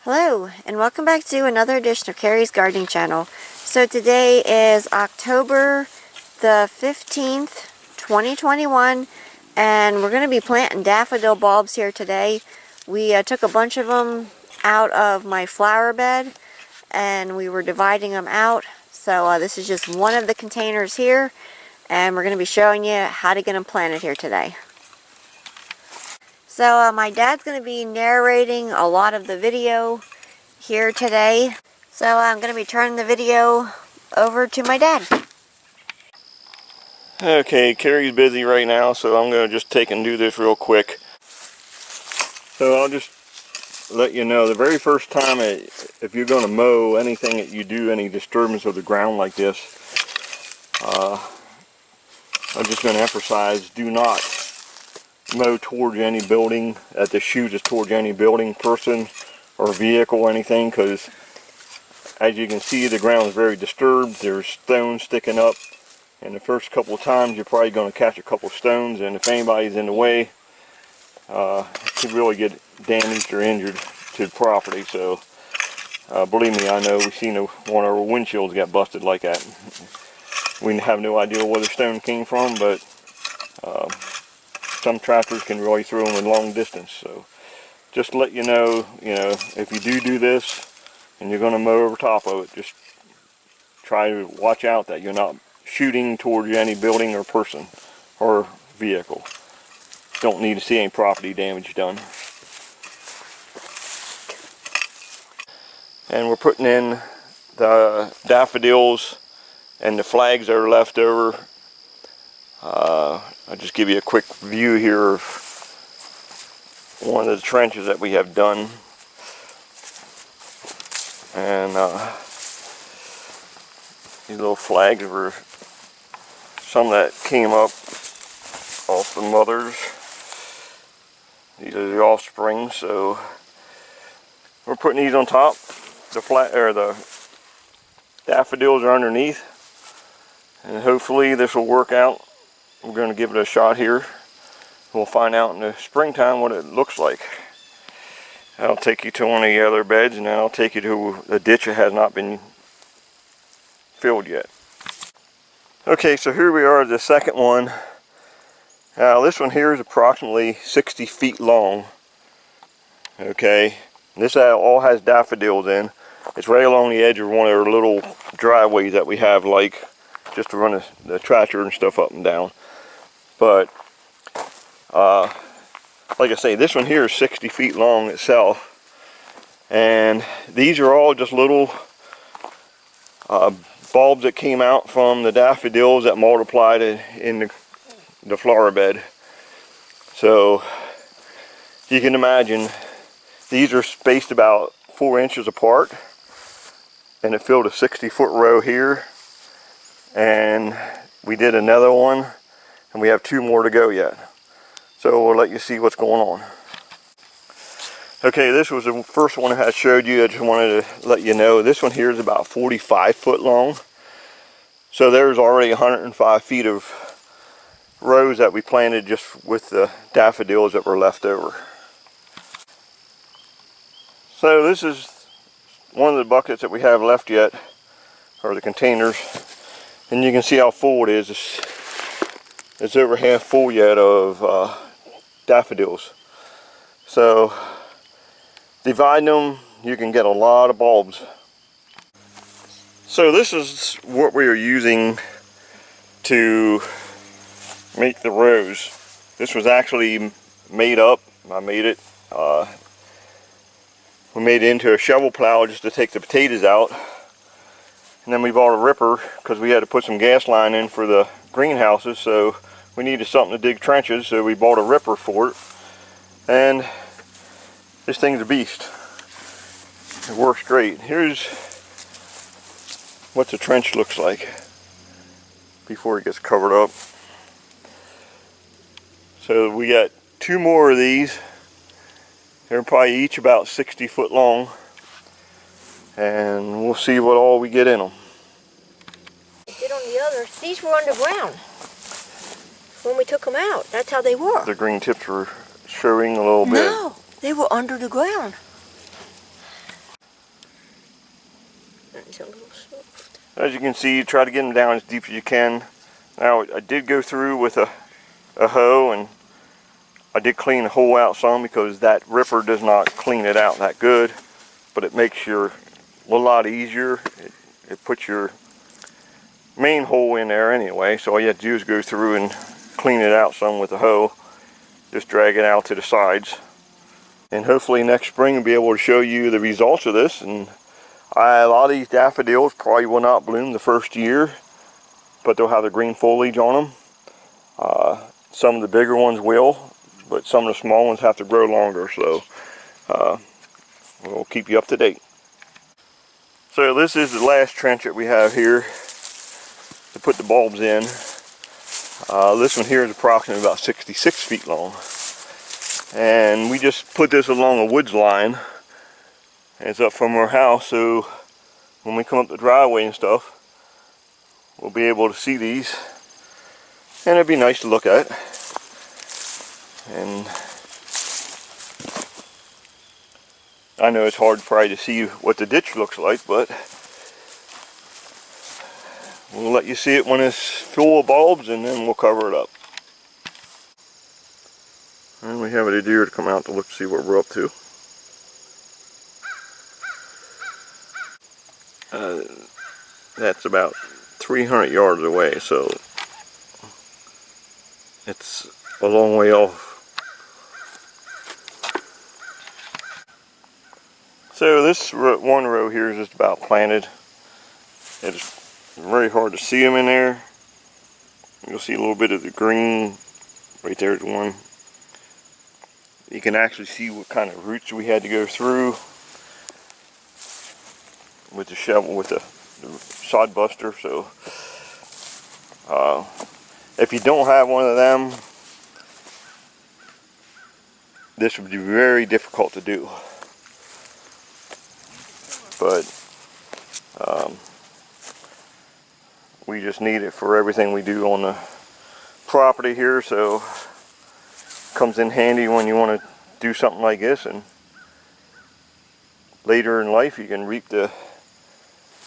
Hello, and welcome back to another edition of Carrie's Gardening Channel. So today is October the 15th, 2021, and we're going to be planting daffodil bulbs here today. We took a bunch of them out of my flower bed, and we were dividing them out. So this is just one of the containers here, and we're going to be showing you how to get them planted here today. So my dad's going to be narrating a lot of the video here today. So I'm going to be turning the video over to my dad. Okay, Carrie's busy right now, so I'm going to just take and do this real quick. So I'll just let you know, the very first time, if you're going to mow anything that you do, any disturbance of the ground like this, I'm just going to emphasize, do not mow towards any building, that the shoot is towards any building, person, or vehicle or anything, because as you can see, the ground is very disturbed. There's stones sticking up, and the first couple of times you're probably going to catch a couple of stones, and if anybody's in the way, it could really get damaged or injured to the property. So believe me, I know we've seen one of our windshields get busted like that. We have no idea where the stone came from, but some tractors can really throw them a long distance. So just to let you know, if you do this and you're going to mow over top of it, just try to watch out that you're not shooting towards any building or person or vehicle. Don't need to see any property damage done. And we're putting in the daffodils and the flags that are left over. I'll just give you a quick view here of one of the trenches that we have done. And these little flags were some that came up off the mothers. These are the offspring, so we're putting these on top. The daffodils are underneath, and hopefully this will work out. We're going to give it a shot here. We'll find out in the springtime what it looks like. I'll take you to one of the other beds, and then I'll take you to a ditch that has not been filled yet. Okay, so here we are, the second one. Now this one here is approximately 60 feet long. Okay, this all has daffodils in. It's right along the edge of one of our little driveways that we have, like just to run the tractor and stuff up and down. But like I say, this one here is 60 feet long itself, and these are all just little bulbs that came out from the daffodils that multiplied in the flower bed. So you can imagine these are spaced about 4 inches apart, and it filled a 60-foot row here, and we did another one, and we have 2 more to go yet. So we'll let you see what's going on. Okay, this was the first one I showed you. I just wanted to let you know this one here is about 45 foot long. So there's already 105 feet of rows that we planted just with the daffodils that were left over. So this is one of the buckets that we have left yet, or the containers, and you can see how full it is. It's over half full yet of daffodils. So dividing them, you can get a lot of bulbs. So this is what we are using to make the rows. This was actually made up. I made it. We made it into a shovel plow just to take the potatoes out. And then we bought a ripper because we had to put some gas line in for the greenhouses, so we needed something to dig trenches, so we bought a ripper for it. And this thing's a beast. It works great. Here's what the trench looks like before it gets covered up. So we got 2 more of these. They're probably each about 60 foot long, and we'll see what all we get in them. Get on the others. These were underground when we took them out. That's how they were. The green tips were showing a little bit. No, they were under the ground. That's a little soft. As you can see, you try to get them down as deep as you can. Now, I did go through with a hoe, and I did clean the hole out some because that ripper does not clean it out that good, but it makes your a lot easier. It puts your main hole in there anyway, so all you have to do is go through and clean it out some with the hoe. Just drag it out to the sides. And hopefully next spring I'll be able to show you the results of this. And a lot of these daffodils probably will not bloom the first year, but they'll have the green foliage on them. Some of the bigger ones will, but some of the small ones have to grow longer, so we'll keep you up to date. So this is the last trench that we have here to put the bulbs in. This one here is approximately about 66 feet long. And we just put this along a woods line. And it's up from our house, so when we come up the driveway and stuff, we'll be able to see these. And it'd be nice to look at. And I know it's hard probably to see what the ditch looks like, but we'll let you see it when it's full of bulbs, and then we'll cover it up. And we have a deer to come out to look to see what we're up to. That's about 300 yards away, so it's a long way off. So this one row here is just about planted. It's very hard to see them in there. You'll see a little bit of the green. Right there's one. You can actually see what kind of roots we had to go through with the shovel, with the sod buster. So if you don't have one of them, this would be very difficult to do. But we just need it for everything we do on the property here, so it comes in handy when you want to do something like this, and later in life you can reap the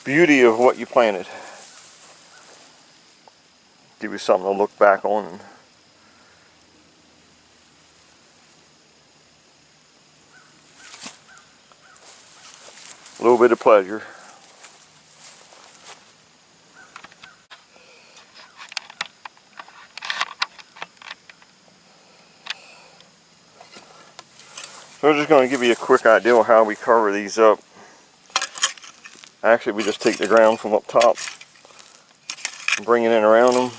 beauty of what you planted. Give you something to look back on. A little bit of pleasure. So I'm just going to give you a quick idea of how we cover these up. Actually, we just take the ground from up top and bring it in around them.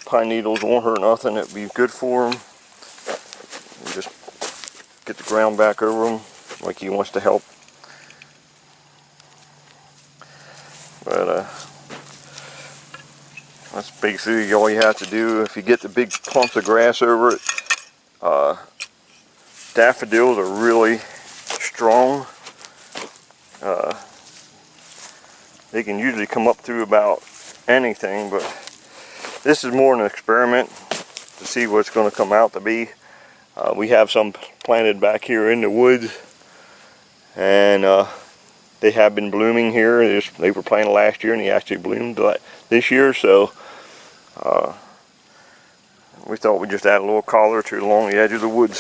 Pine needles won't hurt nothing. It'd be good for them. You just get the ground back over them like he wants to help. But that's basically all you have to do. If you get the big clumps of grass over it, daffodils are really strong. They can usually come up through about anything, but this is more an experiment to see what's going to come out to be. We have some planted back here in the woods, and they have been blooming here. They were planted last year, and they actually bloomed this year, so we thought we'd just add a little collar to along the edge of the woods.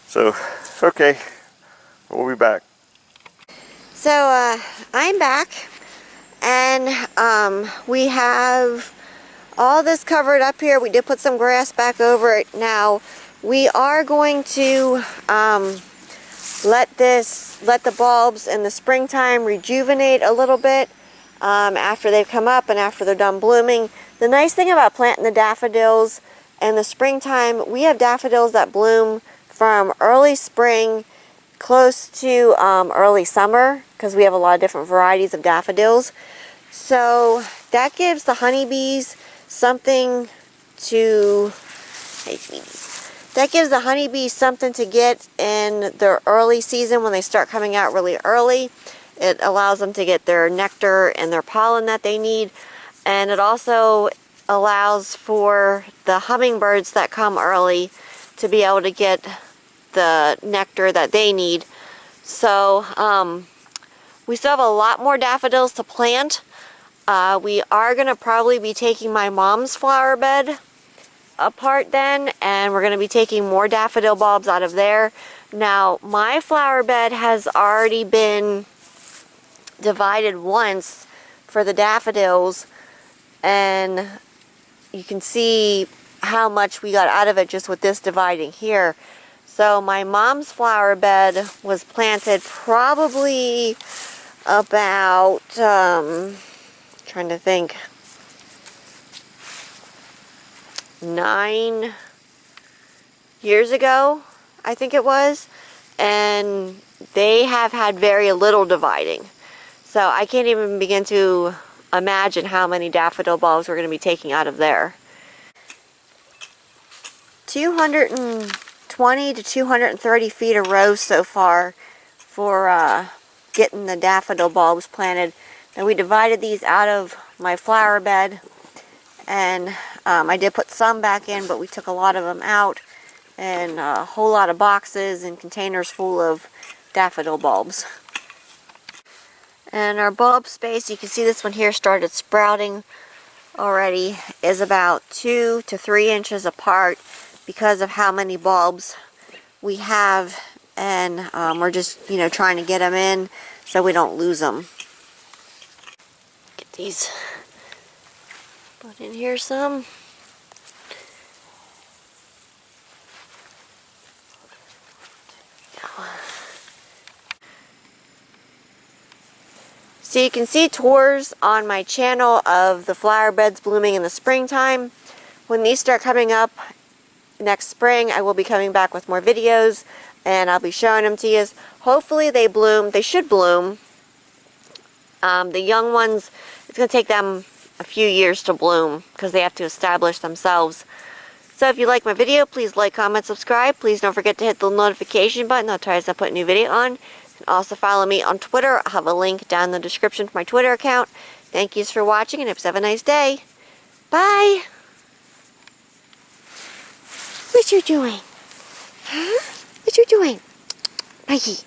So, okay, we'll be back. So I'm back, and we have all this covered up here. We did put some grass back over it. Now we are going to let the bulbs in the springtime rejuvenate a little bit after they've come up and after they're done blooming. The nice thing about planting the daffodils in the springtime, we have daffodils that bloom from early spring close to early summer, because we have a lot of different varieties of daffodils. So that gives the honeybees something to, hey sweeties, that gives the honeybees something to get in their early season when they start coming out really early. It allows them to get their nectar and their pollen that they need, and it also allows for the hummingbirds that come early to be able to get the nectar that they need. So We still have a lot more daffodils to plant. We are going to probably be taking my mom's flower bed apart then, and we're going to be taking more daffodil bulbs out of there. Now, my flower bed has already been divided once for the daffodils, and you can see how much we got out of it just with this dividing here. So my mom's flower bed was planted probably about, trying to think, 9 years ago, I think it was. And they have had very little dividing. So I can't even begin to imagine how many daffodil bulbs we're going to be taking out of there. 220 to 230 feet of rows so far for getting the daffodil bulbs planted. Now we divided these out of my flower bed, and I did put some back in, but we took a lot of them out, and a whole lot of boxes and containers full of daffodil bulbs. And our bulb space, you can see this one here started sprouting already, is about 2 to 3 inches apart because of how many bulbs we have, and we're just, trying to get them in so we don't lose them. Get these put in here some. So you can see tours on my channel of the flower beds blooming in the springtime. When these start coming up next spring, I will be coming back with more videos, and I'll be showing them to you. Hopefully they bloom. They should bloom. The young ones, it's going to take them a few years to bloom because they have to establish themselves. So if you like my video, please like, comment, subscribe. Please don't forget to hit the notification button. I'll try to put a new video on. You can also follow me on Twitter. I'll have a link down in the description for my Twitter account. Thank you for watching, and have a nice day. Bye. What you doing? Huh? What you doing? Mikey.